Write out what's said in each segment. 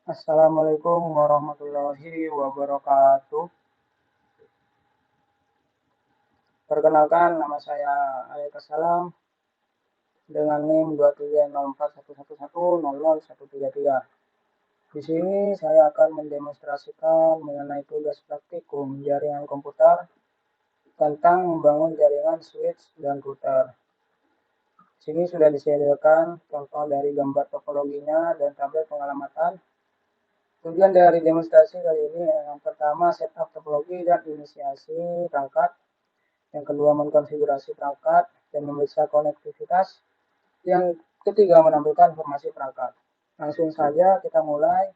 Assalamualaikum warahmatullahi wabarakatuh. Perkenalkan, nama saya Aleka Salam dengan NIM 2304111000133. Di sini saya akan mendemonstrasikan mengenai tugas praktikum jaringan komputer tentang membangun jaringan switch dan router. Di sini sudah disediakan contoh dari gambar topologinya dan tabel pengalamatan. Tujuan dari demonstrasi kali ini yang pertama setup topologi dan inisiasi perangkat. Yang kedua mengkonfigurasi perangkat dan memeriksa konektivitas. Yang ketiga menampilkan informasi perangkat. Langsung saja kita mulai.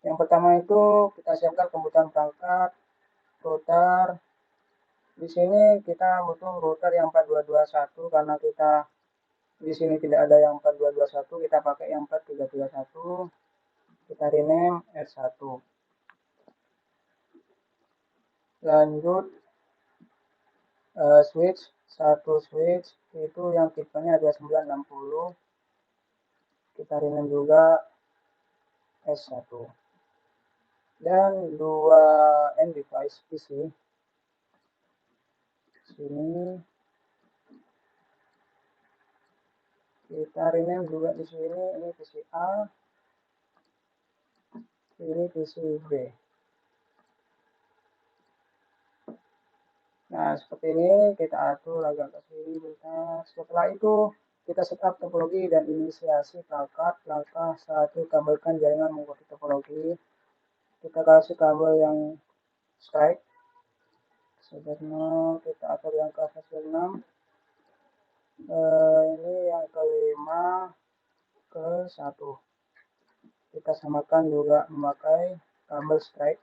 Yang pertama itu kita siapkan kebutuhan perangkat, router. Di sini kita butuh router yang 4221 karena kita di sini tidak ada yang 4221, kita pakai yang 4331. Kita rename R1. Lanjut switch, satu switch itu yang tipenya 2960. Kita rename juga S1. Dan 2 end device PC. Sini kita rename juga di sini, ini PC A, ini PC B. Nah, seperti ini kita atur agak ke sini bentar. Setelah itu kita setup topologi dan inisiasi perangkat. Langkah 1, kabelkan jaringan mengikuti topologi. Kita kasih kabel yang strike. Sebagai 0, kita atur yang ke 6. Ini yang kelima ke 1. Kita samakan juga memakai kabel strike.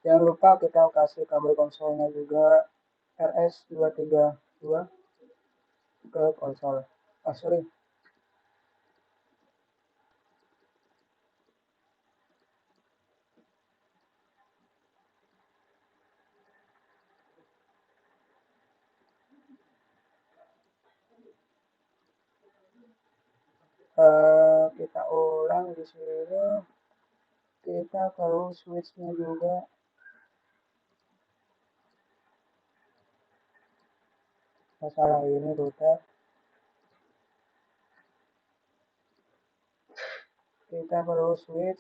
Jangan lupa kita kasih kabel konsolnya juga RS232 ke konsol. Sorry. Kita ulang di sini. Kita perlu switchnya juga. Masalah ini router. Kita perlu switch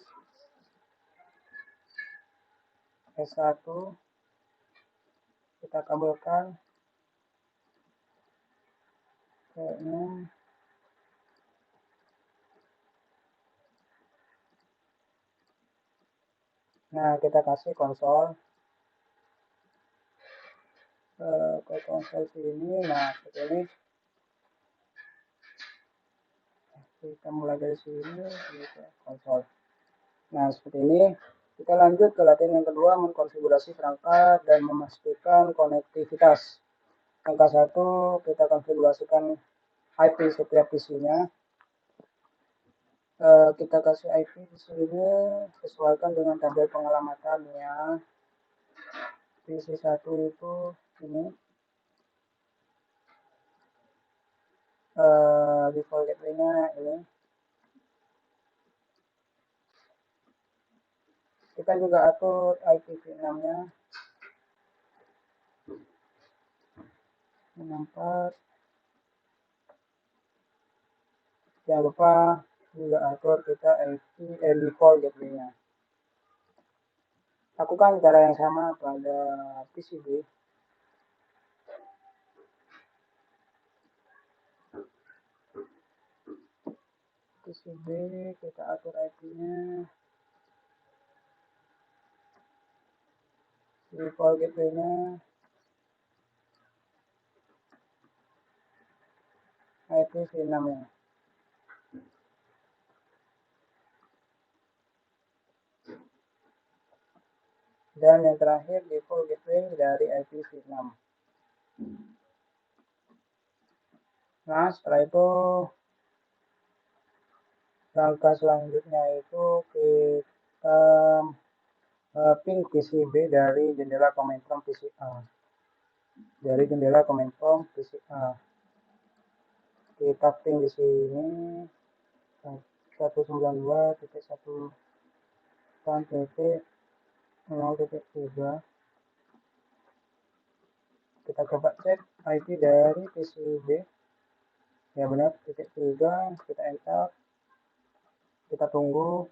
S1. Kita kabelkan ke 6. Nah, kita kasih konsol ke konsol sini. Nah, seperti ini. Kita mulai dari sini, ke konsol. Nah, seperti ini. Kita lanjut ke latihan yang kedua, mengkonfigurasi perangkat dan memastikan konektivitas. Angka 1, kita konfigurasikan IP setiap PC-nya. Kita kasih IP di sini, sesuaikan dengan tabel pengalamatannya. PC1 itu ini. Default gateway-nya ini. Kita juga atur IPv6-nya. 64. Jangan lupa juga atur kita default gateway-nya. Lakukan cara yang sama pada PCB. PCB kita atur IP-nya. Default gateway-nya IPv6-nya. Dan yang terakhir default gateway dari IPv6. Nah, setelah itu langkah selanjutnya itu kita ping PCB dari jendela command prompt PCA. Dari jendela command prompt PCA. Kita ping di sini 192.1 titik 0.3. Kita coba cek IP dari PCB. Ya benar, titik 3. Kita enter. Kita tunggu.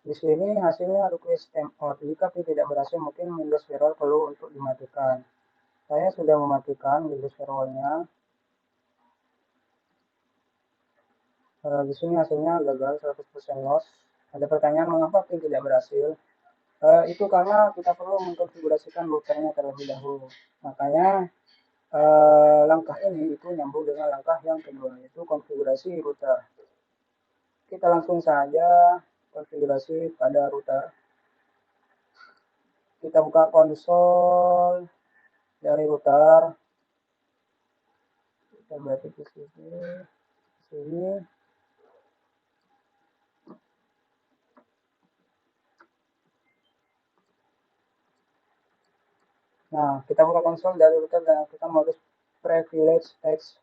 Di sini hasilnya request timeout. Jika tidak berhasil, mungkin Windows firewall perlu untuk dimatikan. Saya sudah mematikan Windows firewall-nya. Di sini hasilnya gagal 100% loss. Ada pertanyaan mengapa pin tidak berhasil? Itu karena kita perlu mengkonfigurasikan routernya terlebih dahulu. Makanya langkah ini itu nyambung dengan langkah yang kedua, yaitu konfigurasi router. Kita langsung saja konfigurasi pada router. Kita buka konsol dari router. Kita berarti di sini. Nah, kita buka konsol dari router dan kita modus privilege text.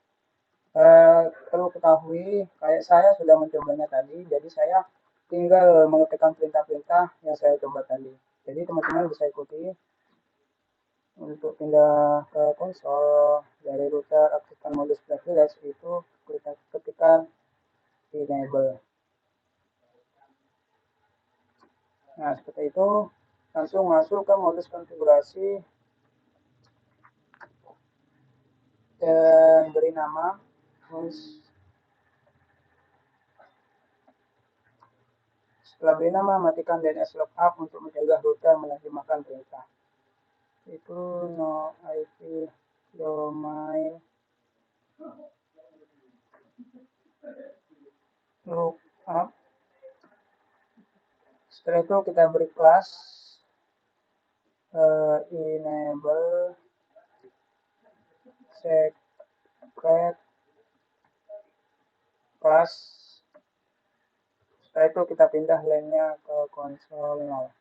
Perlu ketahui, kayak saya sudah mencobanya tadi, jadi saya tinggal mengetikkan perintah-perintah yang saya coba tadi. Jadi teman-teman bisa ikuti untuk pindah ke konsol dari router aktifkan modus privilege itu kita ketikkan enable. Nah, seperti itu langsung masuk ke modus konfigurasi dan beri nama. Setelah beri nama, matikan DNS lookup untuk mencegah router menerjemahkan perintah. Itu no IP domain lookup. Setelah itu kita beri kelas enable secret class. Setelah itu kita pindah lainnya ke konsol 0.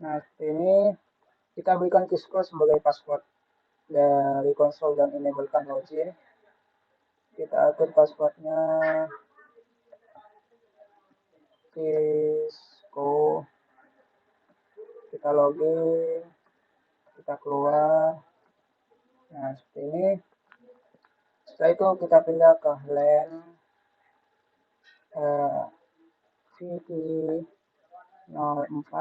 Nah, seperti ini kita berikan Cisco sebagai password dari konsol dan enablekan login. Kita atur passwordnya Cisco. Kita login, kita keluar. Nah, seperti ini. Setelah itu kita pindah ke LAN VP04.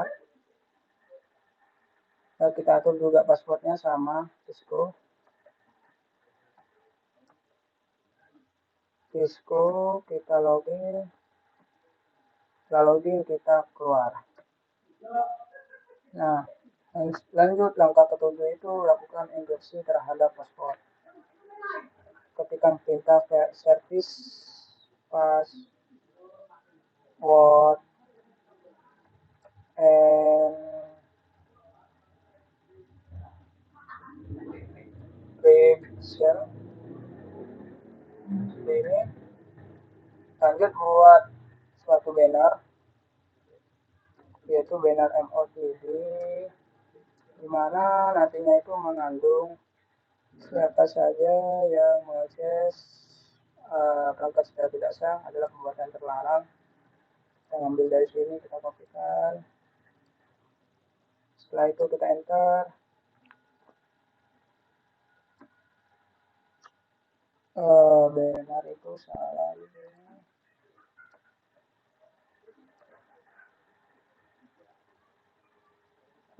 Kita atur juga passwordnya sama Cisco. Kita login. Setelah login kita keluar. Nah, lanjut langkah ketujuh itu lakukan enkripsi terhadap password. Ketikkan perintah service password encryption. Ini lanjut buat suatu banner, yaitu banner MOTD, di mana nantinya itu mengandung siapa saja yang mengakses perangkat secara tidak sah adalah pembuatan terlarang. Kita ambil dari sini, kita kopikan. Setelah itu kita enter. Benar itu salah.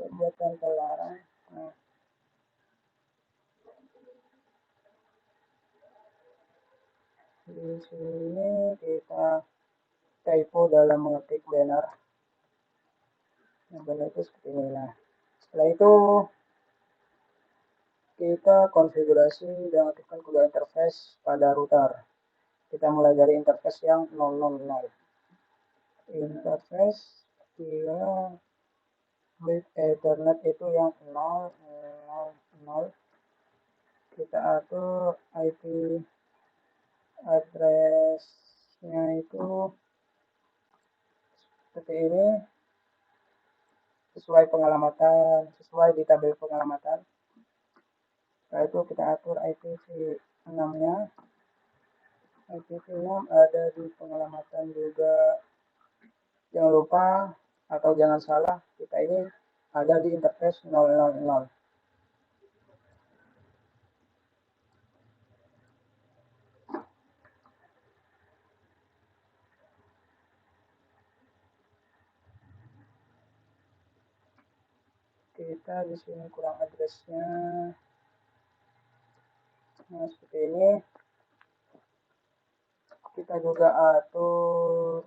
Pembuatan terlarang. Nah, di sini kita typo dalam mengetik banner. Yang benar itu seperti ini. Nah, setelah itu kita konfigurasi dan aktifkan kedua interface pada router. Kita mulai dari interface yang 000. Interface dia with Ethernet itu yang 000. Kita atur IP address-nya itu seperti ini. sesuai di tabel pengalamatan. Setelah itu kita atur IPv6-nya. IPv6 ada di pengalamatan juga. Jangan lupa atau jangan salah, kita ini ada di interface 000. Kita di sini kurang addressnya. Nah, seperti ini. Kita juga atur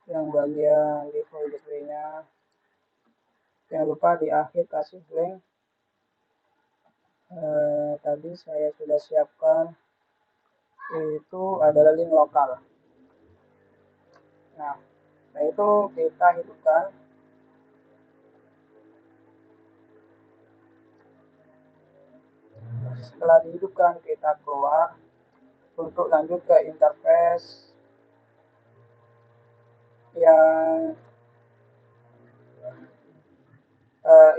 yang bagian default gateway-nya. Jangan lupa di akhir kasih link. Tadi saya sudah siapkan, itu adalah link lokal. Nah, itu kita hidupkan. Setelah dihidupkan, kita keluar untuk lanjut ke interface yang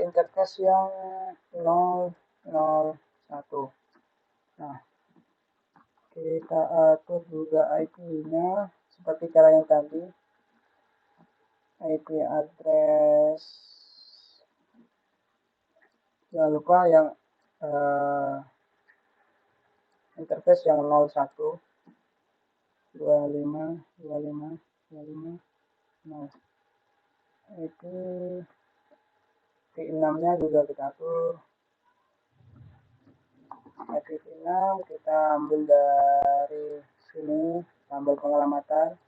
interface yang 001. Nah, kita atur juga IP-nya seperti cara yang tadi. IP address, jangan lupa yang interface yang 01 25 0. Itu V6 nya juga kita atur. V6 kita ambil dari sini, ambil pengalamatan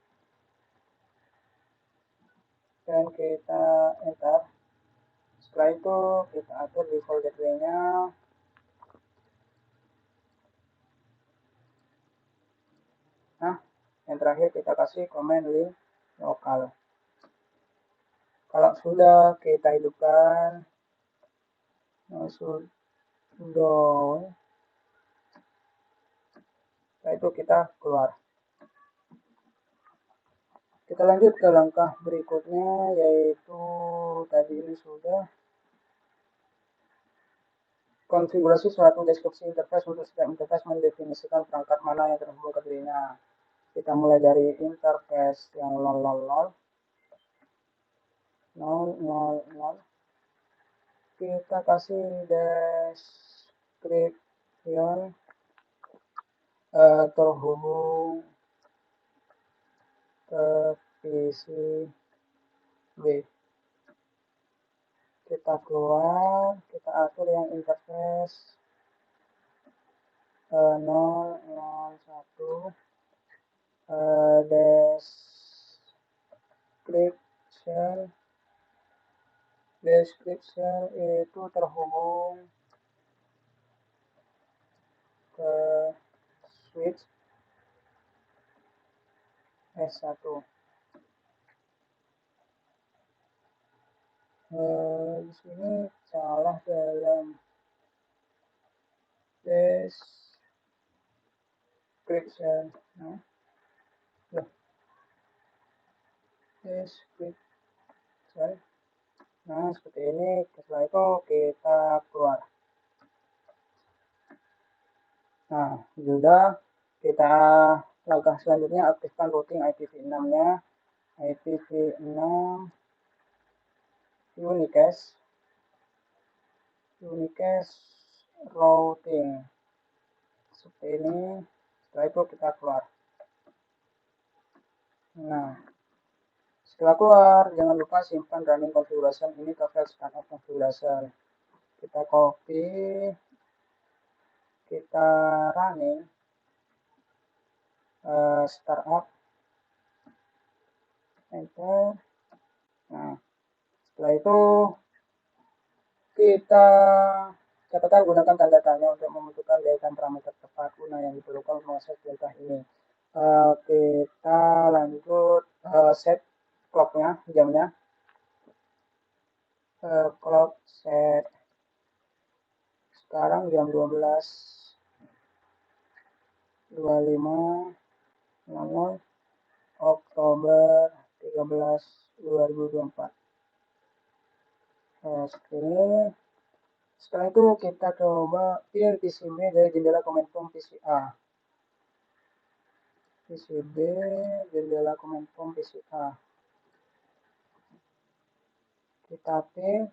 dan kita enter. Setelah itu kita atur default gateway-nya. Nah, yang terakhir kita kasih command link lokal. Kalau sudah kita hidupkan, masuk down. Setelah itu kita keluar. Kita lanjut ke langkah berikutnya, yaitu tadi ini sudah konfigurasi suatu deskripsi interface. Untuk setiap interface mendefinisikan perangkat mana yang terhubung ke dirinya. Kita mulai dari interface yang 000. Kita kasih description terhubung ke PC B. Kita keluar, kita atur yang interface 001 description itu terhubung ke switch S1. Di sini salah dalam description. Description. Nah, seperti ini. Setelah itu kita keluar. Nah, sudah. Kita langkah selanjutnya aktifkan routing IPv6-nya. IPv6 unicast routing. Seperti ini. Setelah itu kita keluar. Nah, setelah keluar, jangan lupa simpan running configuration ini ke file startup configuration. Kita copy, kita running startup, enter. Nah, setelah itu kita catatan gunakan tanda tanya untuk membutuhkan daya parameter tepat guna yang diperlukan untuk mengakses perintah ini. Kita lanjut set clock-nya, jamnya. Clock set sekarang jam 12.25 Oktober 13 2024. Nah, seperti ini. Setelah itu kita coba pilih PCB dari jendela command prompt PCA. PCB jendela command prompt PCA. Kita pilih.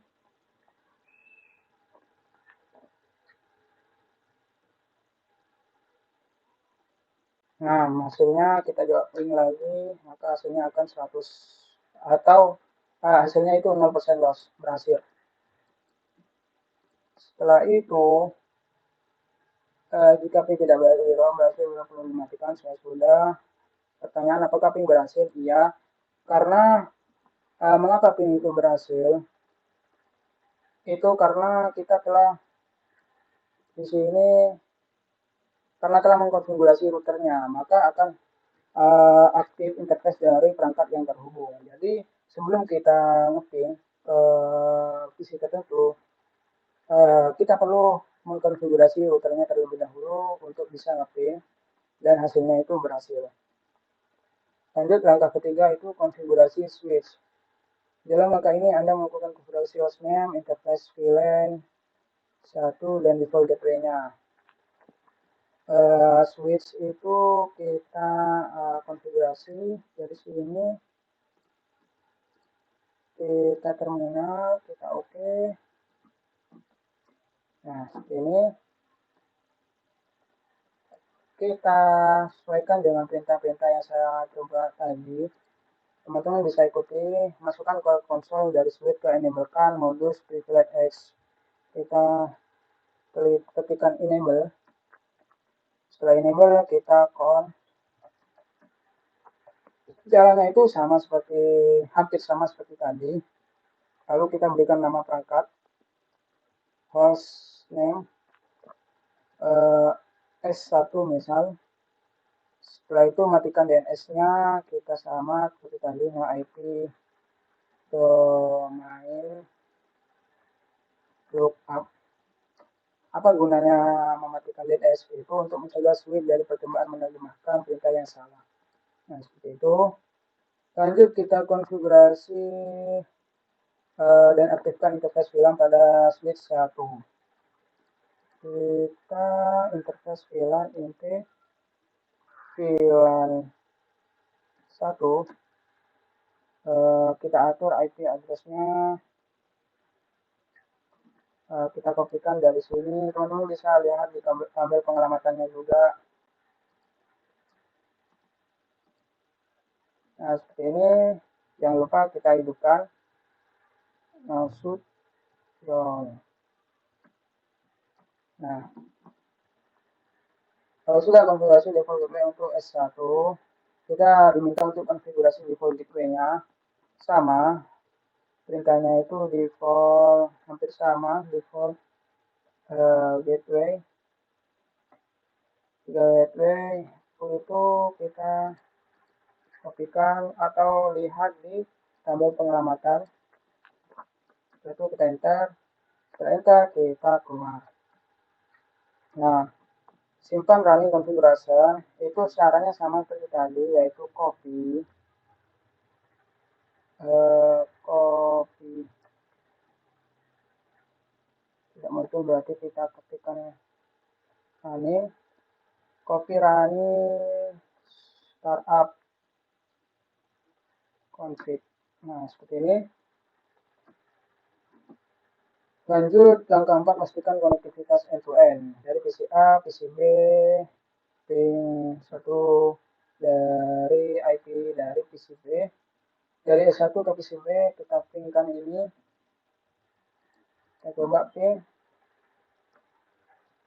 Nah, hasilnya kita coba print lagi, maka hasilnya akan 100 atau hasilnya itu 0% loss, berhasil. Setelah itu, jika ping tidak berhasil perlu dimatikan. Saya sudah. Pertanyaan apakah ping berhasil? Iya, karena mengapa ping itu berhasil? Itu karena kita telah di sini karena telah mengkonfigurasi routernya, maka akan aktif interface dari perangkat yang terhubung. Jadi sebelum kita ngeping ke PC tertentu, kita perlu mengkonfigurasi routernya terlebih dahulu untuk bisa ngeping dan hasilnya itu berhasil. Lanjut langkah ketiga itu konfigurasi switch. Dalam langkah ini Anda melakukan konfigurasi hostname, interface VLAN 1 dan default gateway-nya. Switch itu kita konfigurasi dari sini, kita terminal, kita oke. Nah, seperti ini. Kita sesuaikan dengan perintah-perintah yang saya coba tadi. Teman-teman bisa ikuti, masukkan ke konsol dari switch ke enablekan modus privilege X. Kita ketikkan enable. Setelah enable, kita on. Jalannya itu hampir sama seperti tadi. Lalu kita berikan nama perangkat, host name, S1 misal. Setelah itu matikan DNS-nya, kita sama seperti tadi, no IP, domain, lookup. Apa gunanya mematikan DNS? Itu untuk mencegah switch dari percobaan menerjemahkan perintah yang salah. Nah, seperti itu. Lanjut kita konfigurasi dan aktifkan interface VLAN pada switch 1. Kita interface VLAN inti VLAN 1. Kita atur IP address-nya. Kita kopikan dari sini. Teman-teman bisa lihat di tabel pengelamatannya juga. Nah, seperti ini. Jangan lupa kita hidupkan shoot run. Nah, kalau sudah konfigurasi default gateway untuk S1, kita diminta untuk konfigurasi default gateway-nya sama. Perintahnya itu default hampir sama, default gateway itu kita kopikan atau lihat di tabel pengelamatan. Itu kita enter, setelah enter kita keluar. Nah, simpan running configuration itu caranya sama seperti tadi, yaitu copy tidak mau itu berarti kita ketikkan running, copy running startup config. Nah, seperti ini. Lanjut langkah 4, pastikan konektivitas end-to-end dari PCA, PCB, ping 1 dari IP dari PCB. Dari S1 ke PCB kita pingkan ini. Kita coba ping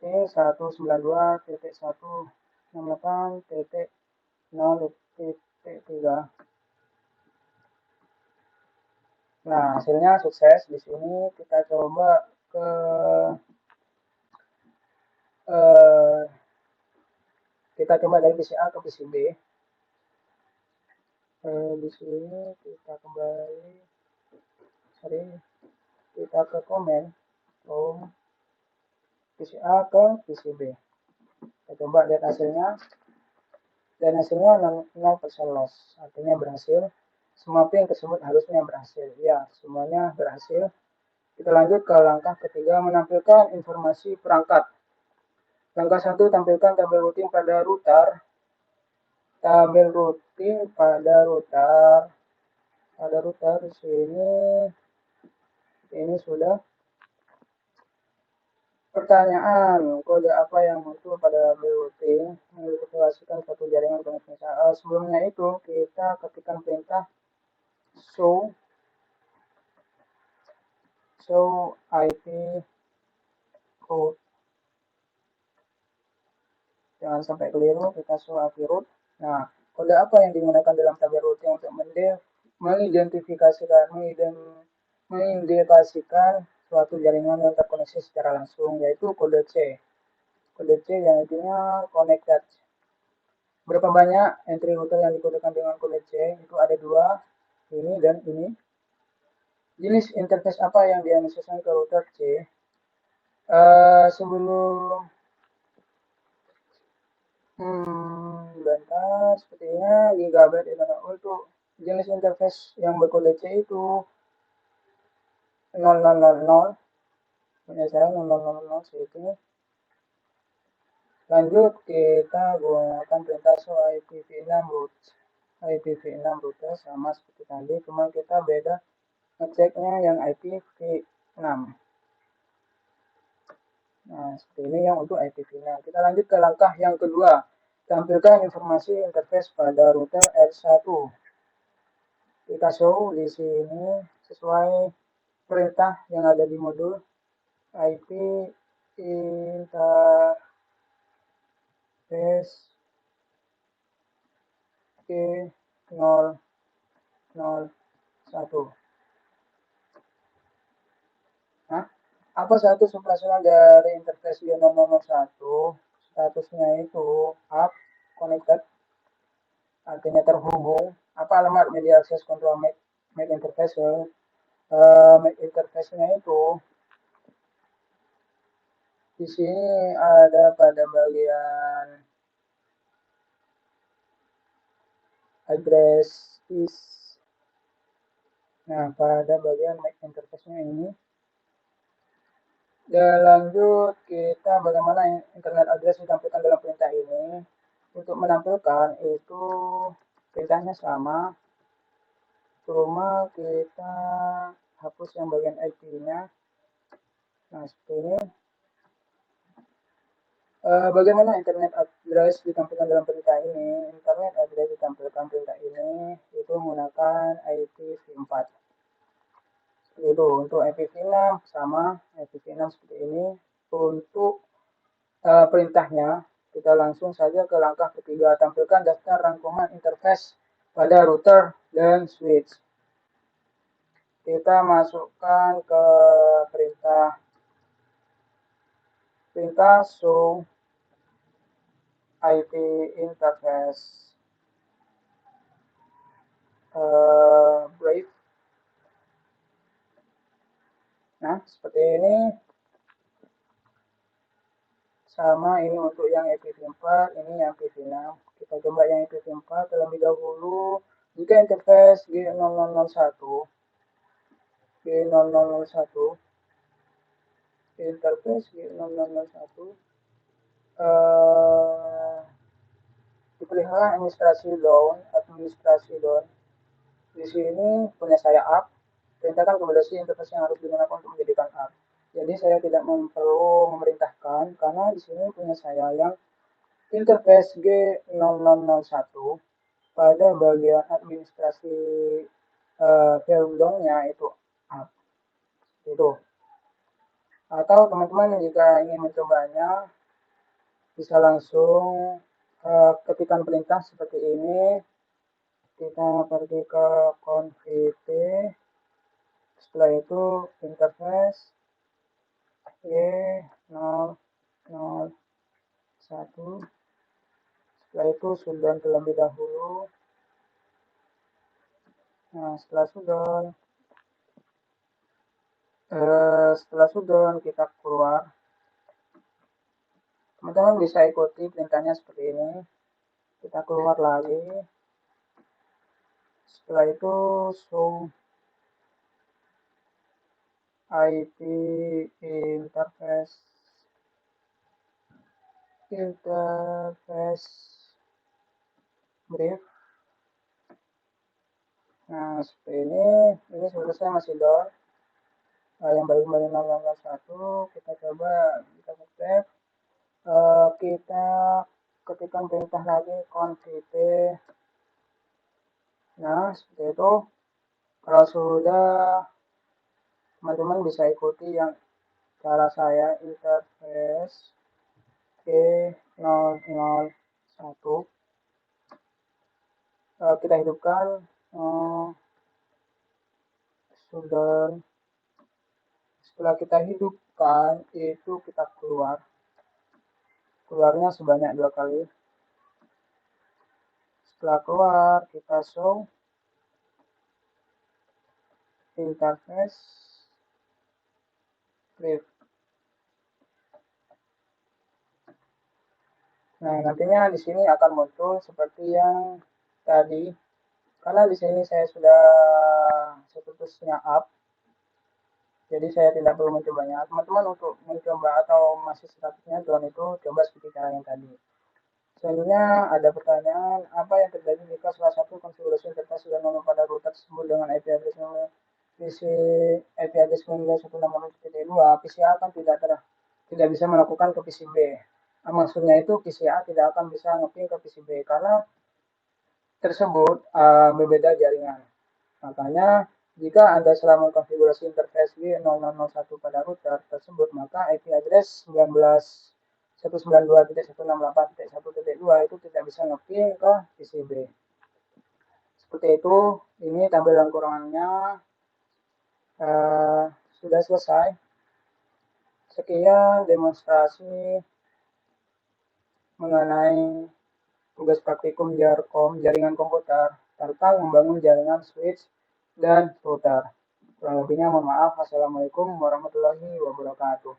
192.168.0.3. Nah, hasilnya sukses. Di sini kita coba ke kita coba dari PCA ke PCB. Di sini kita kembali, kita ke komen, PCA ke PCB. Kita coba lihat hasilnya, dan hasilnya 0% loss, artinya berhasil. Semua ping tersebut harusnya berhasil. Ya, semuanya berhasil. Kita lanjut ke langkah ketiga, menampilkan informasi perangkat. Langkah 1, tampilkan tabel rutin pada router. Tabel rutin pada router. Pada router di sini ini sudah. Pertanyaan, kode apa yang muncul pada tabel rutin mengidentifikasikan satu jaringan koneksi. Sebelumnya itu kita ketikkan perintah show IP route. Jangan sampai keliru, kita show IP route. Nah, kode apa yang digunakan dalam tabel rutin untuk mengindikasikan suatu jaringan yang terkoneksi secara langsung, yaitu kode C. Kode C yang intinya connected. Berapa banyak entry router yang dikodekan dengan kode C? Itu ada 2, ini dan ini. Jenis interface apa yang diasosiasikan ke router C? Sebelum bentar, sepertinya gigabyte untuk jenis interface yang berkode C itu 0000, punya saya 0000 seperti. Lanjut, kita gunakan perintah show IPv6 route. IPv6 router sama seperti tadi, cuma kita beda ngeceknya yang IPv6. Nah, seperti ini yang untuk IPv6. Kita lanjut ke langkah yang kedua. Tampilkan informasi interface pada router R1. Kita show di sini sesuai perintah yang ada di modul IP interface G001. Nah, apa status operasional dari interface G001? Statusnya itu up, connected, artinya terhubung. Apa alamat media access control MAC interface? MAC interface-nya itu di sini ada pada bagian address is. Nah, pada bagian MAC interface-nya ini. Dan lanjut, kita bagaimana internet address ditampilkan dalam perintah ini. Untuk menampilkan itu perintahnya sama, cuma kita hapus yang bagian IP-nya. Nah, seperti ini. Bagaimana internet address ditampilkan dalam perintah ini? Internet address ditampilkan perintah ini itu menggunakan IPv4. Itu untuk IPv6 sama IPv6 seperti ini. Untuk perintahnya, kita langsung saja ke langkah ketiga, tampilkan daftar rangkuman interface pada router dan switch. Kita masukkan ke perintah show IP interface brief. Nah, seperti ini. Sama ini untuk yang IPv4, ini yang IPv6. Kita coba yang IPv4 terlebih dahulu. Jika interface G0001, interface G0001 dipilihlah administrasi down. Di sini punya saya up. Perintahkan kepada si interface yang harus digunakan untuk menjadikan up. Jadi saya tidak perlu memerintahkan karena di sini punya saya yang interface G0001 pada bagian administrasi nya itu up. Itu. Atau teman-teman jika ingin mencobanya bisa langsung ketikkan perintah seperti ini. Kita pergi ke config, setelah itu interface G001, setelah itu shutdown terlebih dahulu. Nah, setelah shutdown kita keluar. Teman-teman bisa ikuti perintahnya seperti ini. Kita keluar lagi. Setelah itu show IP interface brief. Nah, seperti ini sebenarnya masih down. Yang baru 16.1 kita coba kita save. Kita ketikkan perintah lagi config. Nah, seperti itu. Kalau sudah, teman-teman bisa ikuti yang cara saya interface K001. Kita hidupkan sudah. Setelah kita hidupkan, itu kita keluarnya sebanyak 2 kali. Setelah keluar, kita show interface brief. Nah, nantinya di sini akan muncul seperti yang tadi. Karena di sini saya sudah seterusnya up, jadi saya tidak perlu mencobanya. Teman-teman untuk mencoba atau masih statusnya down itu coba seperti cara yang tadi. Selanjutnya ada pertanyaan, apa yang terjadi jika salah satu konfigurasi interface sudah nol pada router tersebut dengan IP address IP address 192, PC A kan tidak bisa melakukan ke PC B. Nah, maksudnya itu PC A tidak akan bisa nge-ping ke PC B karena tersebut berbeda jaringan. Makanya jika Anda selama mengkonfigurasi interface W0001 pada router tersebut, maka IP address 192.168.1.2 itu tidak bisa nge-ping ke PCB. Seperti itu, ini tampilan kurangannya. Sudah selesai. Sekian demonstrasi mengenai tugas praktikum Jarkom jaringan komputer tentang membangun jaringan switch dan router. Kurang lebihnya mohon maaf. Assalamualaikum warahmatullahi wabarakatuh.